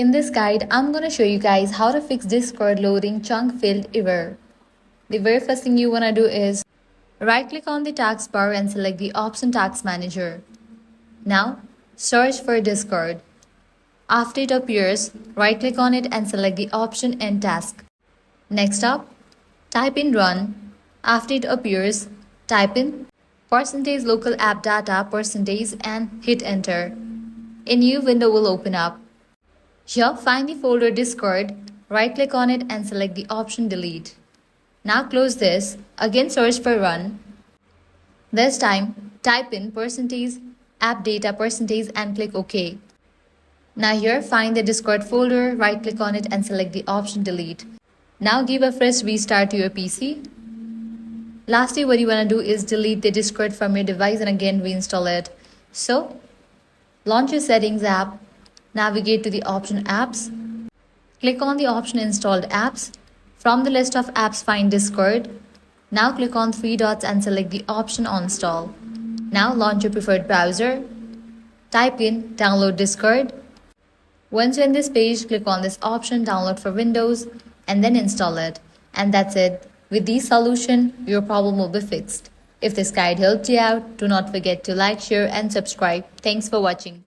In this guide, I'm going to show you guys how to fix Discord loading chunk field error. The very first thing you want to do is right-click on the taskbar and select the option Task Manager. Now, search for Discord. After it appears, right-click on it and select the option End Task. Next up, type in Run. After it appears, type in %local app data % and hit Enter. A new window will open up. Here, find the folder Discord, right-click on it and select the option Delete. Now close this, again search for Run. This time, type in %app data % and click OK. Now here, find the Discord folder, right-click on it and select the option Delete. Now give a fresh restart to your PC. Lastly, what you want to do is delete the Discord from your device and again reinstall it. So, launch your Settings app, navigate to the option Apps, click on the option Installed Apps. From the list of apps, find Discord. Now click on three dots and select the option Uninstall. Now launch your preferred browser. Type in Download Discord. Once you're in this page, click on this option Download for Windows and then install it. And that's it. With this solution, your problem will be fixed. If this guide helped you out, do not forget to like, share and subscribe. Thanks for watching.